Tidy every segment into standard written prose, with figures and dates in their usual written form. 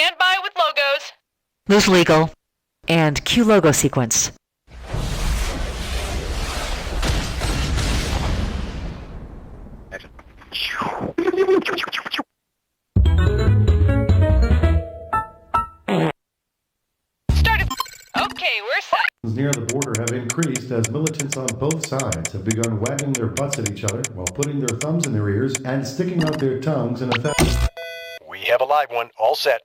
stand by with logos. Move legal. And cue logo sequence. Started. Okay, we're set. Near the border have increased as militants on both sides have begun wagging their butts at each other while putting their thumbs in their ears and sticking out their tongues in effect. We have a live one, all set.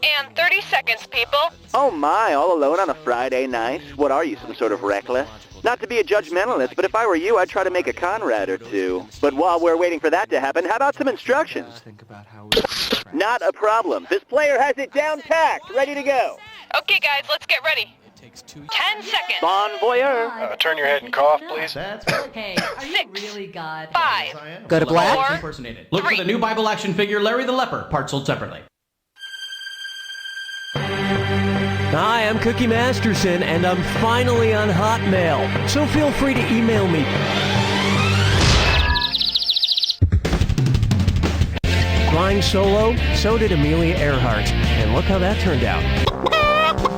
And 30 seconds, people. Oh my, all alone on a Friday night? What are you, some sort of reckless? Not to be a judgmentalist, but if I were you, I'd try to make a Conrad or two. But while we're waiting for that to happen, how about some instructions? Not a problem. This player has it down packed, ready to go. Okay, guys, let's get ready. 10 seconds. Bon voyeur. Turn your head and cough, please. Hey, are you really God? 5. Go to black. Impersonated. Look for the new Bible action figure, Larry the Leper, parts sold separately. Hi, I'm Cookie Masterson, and I'm finally on Hotmail, so feel free to email me. Flying solo, so did Amelia Earhart, and look how that turned out.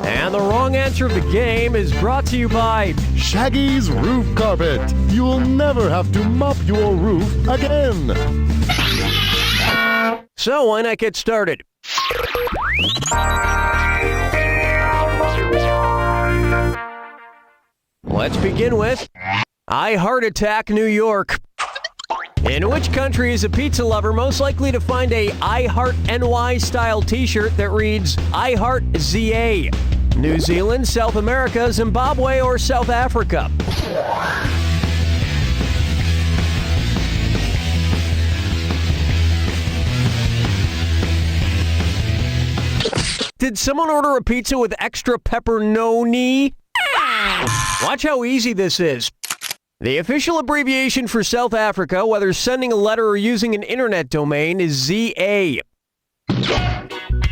And the wrong answer of the game is brought to you by Shaggy's Roof Carpet. You'll never have to mop your roof again. So why not get started? Let's begin with I Heart Attack New York. In which country is a pizza lover most likely to find a I Heart NY style t-shirt that reads I Heart ZA? New Zealand, South America, Zimbabwe, or South Africa? Did someone order a pizza with extra pepperoni? Watch how easy this is. The official abbreviation for South Africa, whether sending a letter or using an internet domain, is ZA.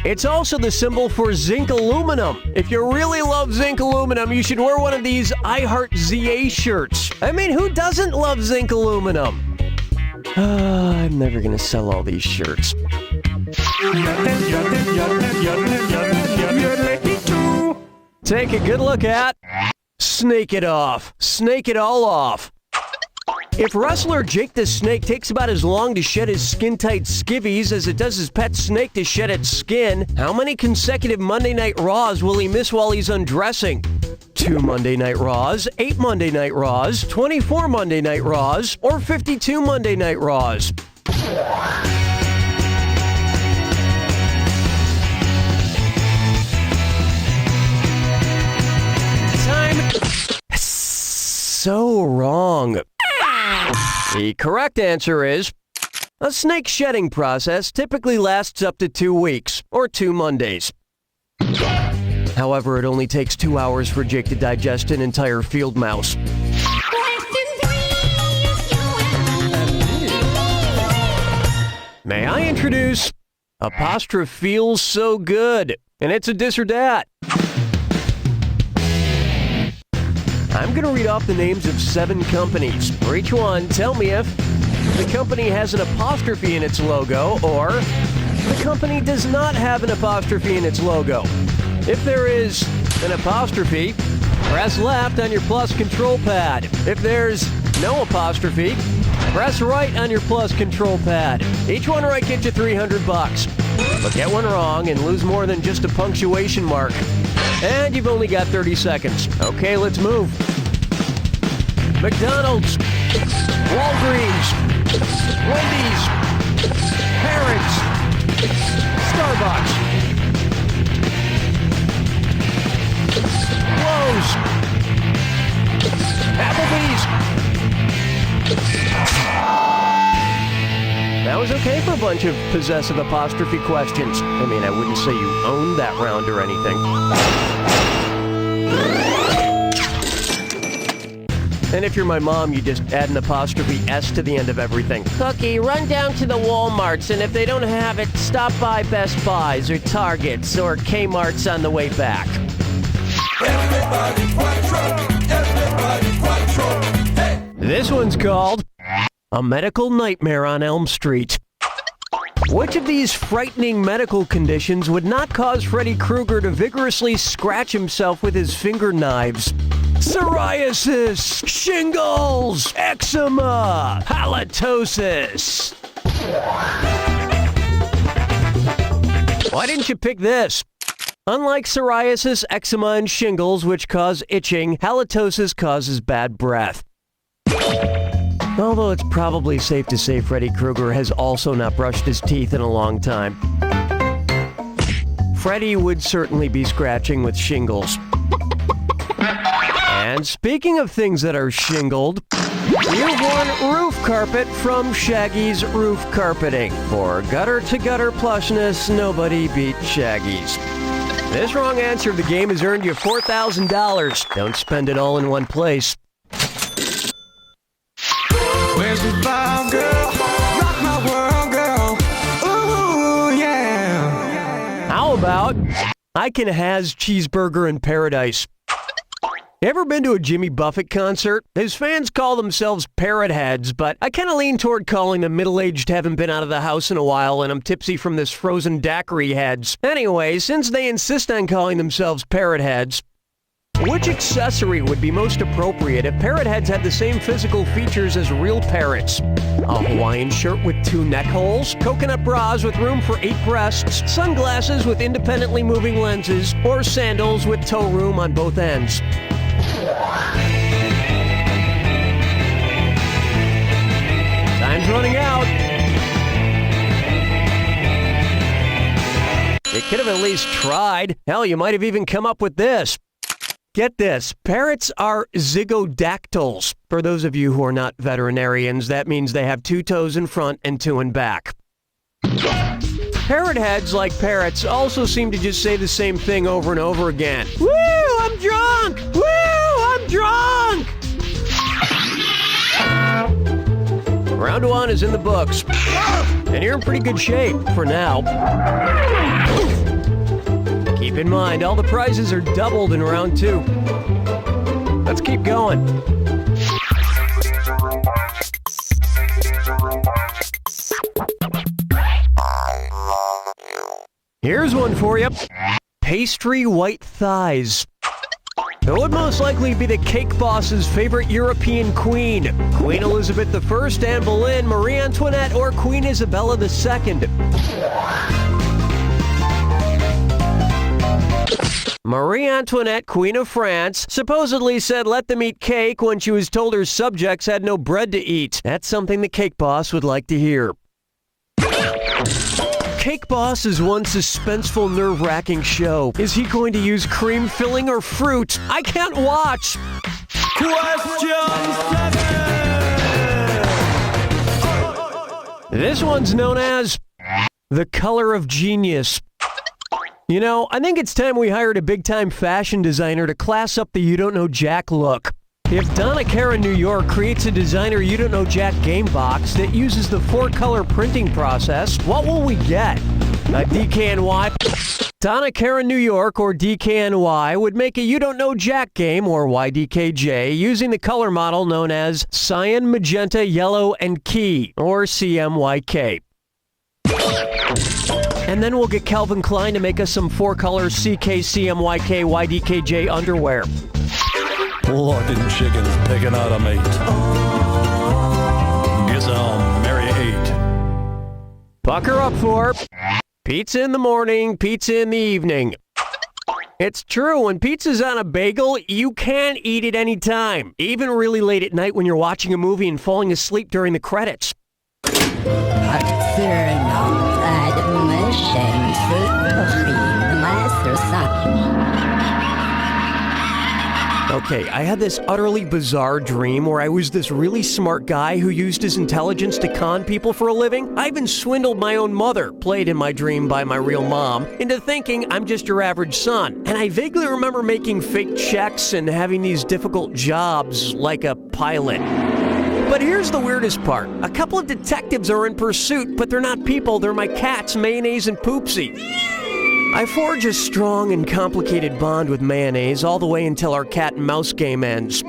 It's also the symbol for zinc aluminum. If you really love zinc aluminum, you should wear one of these I Heart ZA shirts. I mean, who doesn't love zinc aluminum? I'm never gonna sell all these shirts. Take a good look at Snake It Off. Snake it all off. If wrestler Jake the Snake takes about as long to shed his skin-tight skivvies as it does his pet snake to shed its skin, how many consecutive Monday Night Raws will he miss while he's undressing? 2 Monday Night Raws, 8 Monday Night Raws, 24 Monday Night Raws, or 52 Monday Night Raws? So wrong. The correct answer is, a snake shedding process typically lasts up to 2 weeks, or 2 Mondays. However, it only takes 2 hours for Jake to digest an entire field mouse. May I introduce Apostrophe Feels So Good, and it's a this or dat. I'm going to read off the names of 7 companies. For each one, tell me if the company has an apostrophe in its logo or the company does not have an apostrophe in its logo. If there is an apostrophe, press left on your plus control pad. If there's no apostrophe, press right on your plus control pad. Each one right gets you $300. But get one wrong and lose more than just a punctuation mark. And you've only got 30 seconds. Okay, let's move. McDonald's, Walgreens, Wendy's, Harrods, Starbucks, Lowe's, Applebee's. That was okay for a bunch of possessive apostrophe questions. I mean, I wouldn't say you owned that round or anything. And if you're my mom, you just add an apostrophe S to the end of everything. Cookie, run down to the Walmarts, and if they don't have it, stop by Best Buys or Targets or Kmart's on the way back. Everybody quattro, hey! This one's called A Medical Nightmare on Elm Street. Which of these frightening medical conditions would not cause Freddy Krueger to vigorously scratch himself with his finger knives? Psoriasis, shingles, eczema, halitosis. Why didn't you pick this? Unlike psoriasis, eczema, and shingles, which cause itching, halitosis causes bad breath. Although it's probably safe to say Freddy Krueger has also not brushed his teeth in a long time. Freddy would certainly be scratching with shingles. And speaking of things that are shingled, you've won roof carpet from Shaggy's Roof Carpeting. For gutter-to-gutter plushness, nobody beat Shaggy's. This wrong answer of the game has earned you $4,000. Don't spend it all in one place. Where's the vibe, girl? Rock my world, girl. Ooh, yeah. How about I can has cheeseburger in paradise? Ever been to a Jimmy Buffett concert? His fans call themselves parrot heads, but I kind of lean toward calling them middle-aged, haven't been out of the house in a while, and I'm tipsy from this frozen daiquiri heads. Anyway, since they insist on calling themselves parrot heads, which accessory would be most appropriate if parrot heads had the same physical features as real parrots? A Hawaiian shirt with 2 neck holes, coconut bras with room for 8 breasts, sunglasses with independently moving lenses, or sandals with toe room on both ends. Time's running out. You could have at least tried. Hell, you might have even come up with this. Get this, parrots are zygodactyls. For those of you who are not veterinarians, that means they have 2 toes in front and 2 in back. Parrot heads, like parrots, also seem to just say the same thing over and over again. Woo, I'm drunk! Woo, I'm drunk! Round 1 is in the books. And you're in pretty good shape, for now. Keep in mind, all the prizes are doubled in round 2. Let's keep going. Here's one for you. Pastry white thighs. It would most likely be the cake boss's favorite European queen. Queen Elizabeth I, Anne Boleyn, Marie Antoinette, or Queen Isabella II. Marie Antoinette, Queen of France, supposedly said let them eat cake when she was told her subjects had no bread to eat. That's something the cake boss would like to hear. Cake Boss is one suspenseful, nerve-wracking show. Is he going to use cream filling or fruit? I can't watch. Question 7. This one's known as the color of genius. You know, I think it's time we hired a big-time fashion designer to class up the You Don't Know Jack look. If Donny in New York creates a designer You Don't Know Jack game box that uses the 4-color printing process, what will we get? A DKNY? Donny in New York, or DKNY, would make a You Don't Know Jack game, or YDKJ, using the color model known as Cyan, Magenta, Yellow, and Key, or CMYK. And then we'll get Calvin Klein to make us some 4-color CK, CMYK, YDKJ underwear. Lord and chickens picking out a mate. Guess I'll marry 8. Pucker up for pizza in the morning, pizza in the evening. It's true, when pizza's on a bagel, you can eat it any time, even really late at night when you're watching a movie and falling asleep during the credits. Okay, I had this utterly bizarre dream where I was this really smart guy who used his intelligence to con people for a living. I even swindled my own mother, played in my dream by my real mom, into thinking I'm just your average son. And I vaguely remember making fake checks and having these difficult jobs, like a pilot. But here's the weirdest part. A couple of detectives are in pursuit, but they're not people, they're my cats, Mayonnaise and Poopsie. I forge a strong and complicated bond with Mayonnaise all the way until our cat and mouse game ends.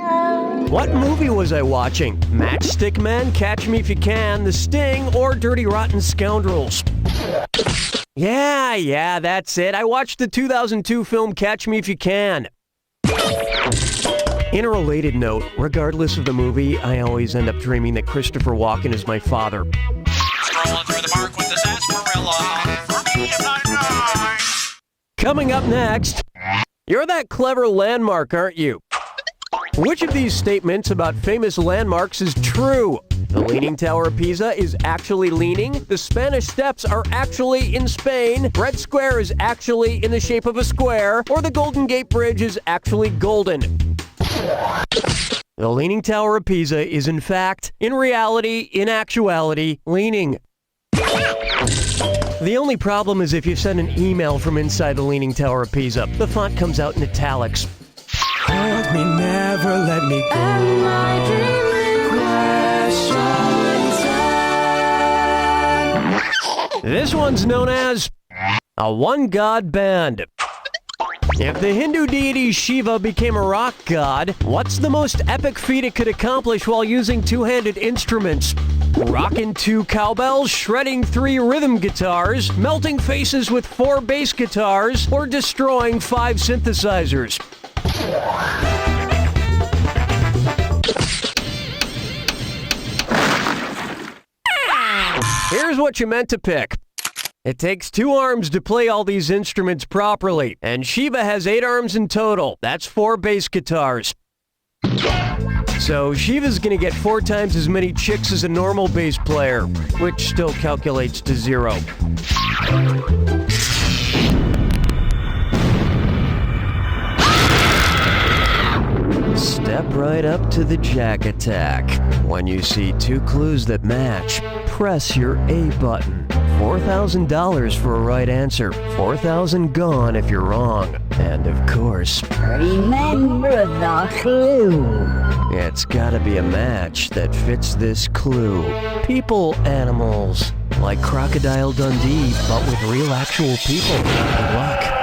What movie was I watching? Matchstick Men, Catch Me If You Can, The Sting, or Dirty Rotten Scoundrels? Yeah, that's it. I watched the 2002 film Catch Me If You Can. In a related note, regardless of the movie, I always end up dreaming that Christopher Walken is my father. Strolling through the park with the sarsaparilla. For me, if I Coming up next, you're that clever landmark, aren't you? Which of these statements about famous landmarks is true? The Leaning Tower of Pisa is actually leaning. The Spanish Steps are actually in Spain. Red Square is actually in the shape of a square. Or the Golden Gate Bridge is actually golden. The Leaning Tower of Pisa is in fact, in reality, in actuality, leaning. The only problem is if you send an email from inside the Leaning Tower of Pisa. The font comes out in italics. Hold me, never let me go. Am I dreaming? This one's known as a one-god band. If the Hindu deity Shiva became a rock god, what's the most epic feat it could accomplish while using two-handed instruments? Rocking 2 cowbells, shredding 3 rhythm guitars, melting faces with 4 bass guitars, or destroying 5 synthesizers? Here's what you meant to pick. It takes 2 arms to play all these instruments properly, and Shiva has 8 arms in total. That's 4 bass guitars. So Shiva's gonna get 4 times as many chicks as a normal bass player, which still calculates to 0. Step right up to the Jack Attack. When you see 2 clues that match, press your A button. $4,000 for a right answer. $4,000 gone if you're wrong. And of course, remember the clue. It's gotta be a match that fits this clue. People, animals. Like Crocodile Dundee, but with real actual people. Good luck.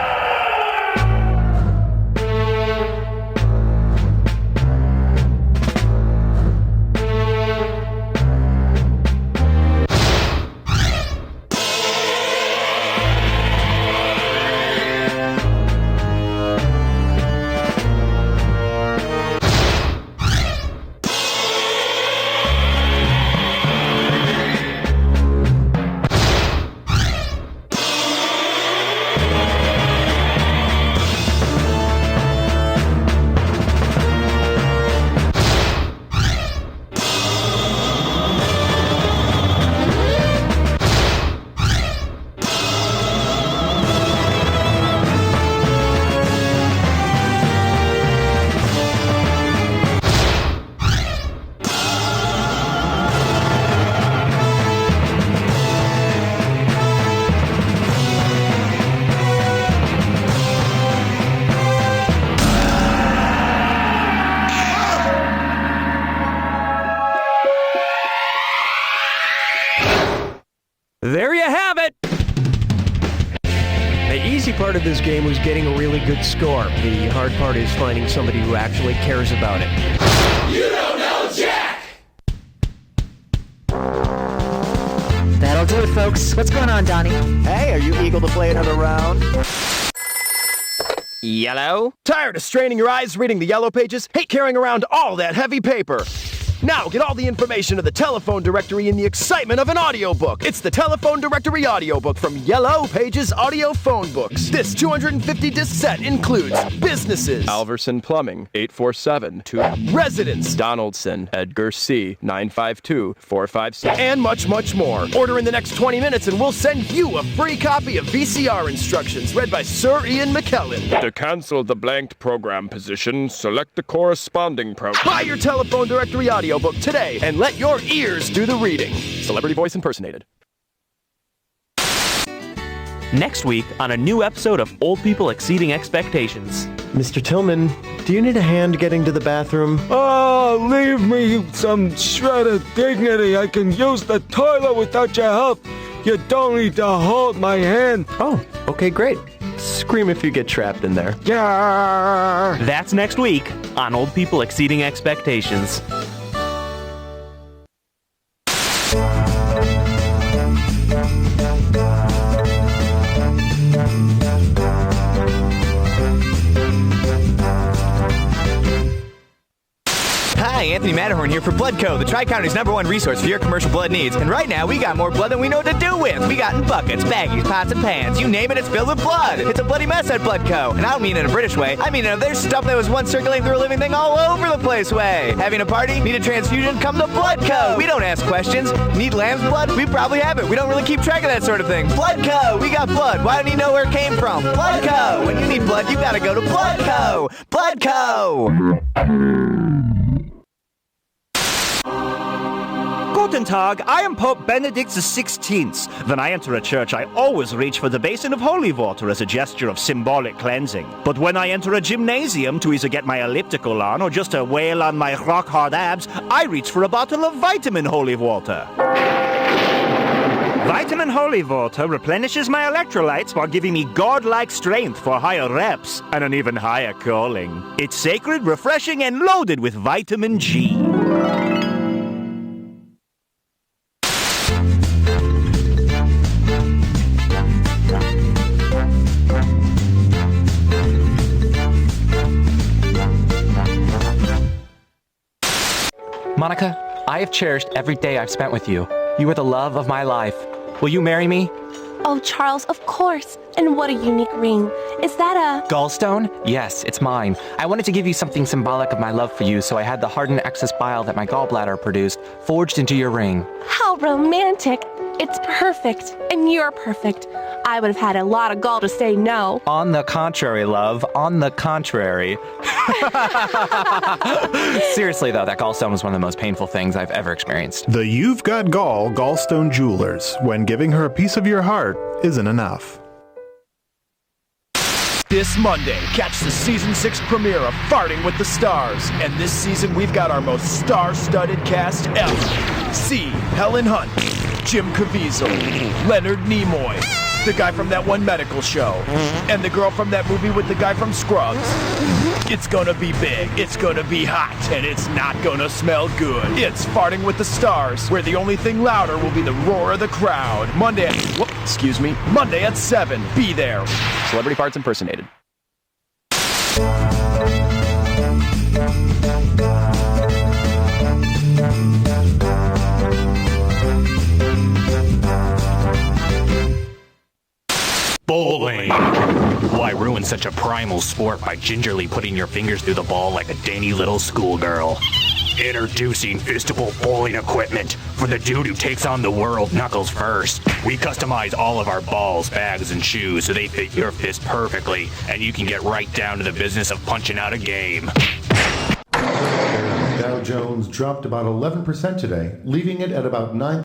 There you have it! The easy part of this game was getting a really good score. The hard part is finding somebody who actually cares about it. You don't know Jack! That'll do it, folks. What's going on, Donny? Hey, are you eager to play another round? Yellow? Tired of straining your eyes reading the yellow pages? Hate carrying around all that heavy paper? Now get all the information to the telephone directory in the excitement of an audiobook. It's the Telephone Directory audiobook from Yellow Pages Audio Phone Books. This 250 disc set includes businesses: Alverson Plumbing, 847-2. Residents: Donaldson, Edgar C., 952-456. And much, much more. Order in the next 20 minutes and we'll send you a free copy of VCR instructions read by Sir Ian McKellen. To cancel the blanked program position, select the corresponding program. Buy your Telephone Directory audiobook today and let your ears do the reading. Celebrity voice impersonated. Next week on a new episode of Old People Exceeding Expectations. Mr. Tillman, do you need a hand getting to the bathroom? Oh, leave me some shred of dignity. I can use the toilet without your help. You don't need to hold my hand. Oh, okay, great. Scream if you get trapped in there. That's next week on Old People Exceeding Expectations. Hi, Anthony Matterhorn here for Bloodco, the Tri-County's #1 resource for your commercial blood needs. And right now, we got more blood than we know what to do with. We got in buckets, baggies, pots, and pans. You name it, it's filled with blood. It's a bloody mess at Bloodco. And I don't mean it in a British way. I mean, there's stuff that was once circulating through a living thing all over the place way. Having a party? Need a transfusion? Come to Bloodco. We don't ask questions. Need lamb's blood? We probably have it. We don't really keep track of that sort of thing. Bloodco. We got blood. Why don't you know where it came from? Bloodco. When you need blood, you gotta go to Bloodco. Bloodco. Guten Tag, I am Pope Benedict XVI. When I enter a church, I always reach for the basin of holy water as a gesture of symbolic cleansing. But when I enter a gymnasium to either get my elliptical on or just to wail on my rock-hard abs, I reach for a bottle of vitamin holy water. Vitamin holy water replenishes my electrolytes while giving me godlike strength for higher reps and an even higher calling. It's sacred, refreshing, and loaded with vitamin G. Monica, I have cherished every day I've spent with you. You are the love of my life. Will you marry me? Oh, Charles, of course. And what a unique ring. Is that a... Gallstone? Yes, it's mine. I wanted to give you something symbolic of my love for you, so I had the hardened excess bile that my gallbladder produced forged into your ring. How romantic. It's perfect. And you're perfect. I would have had a lot of gall to say no. On the contrary, love. On the contrary. Seriously, though, that gallstone was one of the most painful things I've ever experienced. The You've Got Gall Gallstone Jewelers. When giving her a piece of your heart isn't enough. This Monday, catch the Season 6 premiere of Farting with the Stars. And this season, we've got our most star-studded cast ever. See Helen Hunt, Jim Caviezel, Leonard Nimoy, the guy from that one medical show, and the girl from that movie with the guy from Scrubs. It's gonna be big, it's gonna be hot, and it's not gonna smell good. It's Farting with the Stars, where the only thing louder will be the roar of the crowd. Monday at 7. Be there. Celebrity parts impersonated. Bowling. Why ruin such a primal sport by gingerly putting your fingers through the ball like a dainty little schoolgirl? Introducing Fistable bowling equipment for the dude who takes on the world knuckles first. We customize all of our balls, bags, and shoes so they fit your fist perfectly, and you can get right down to the business of punching out a game. Dow Jones dropped about 11% today, leaving it at about 9.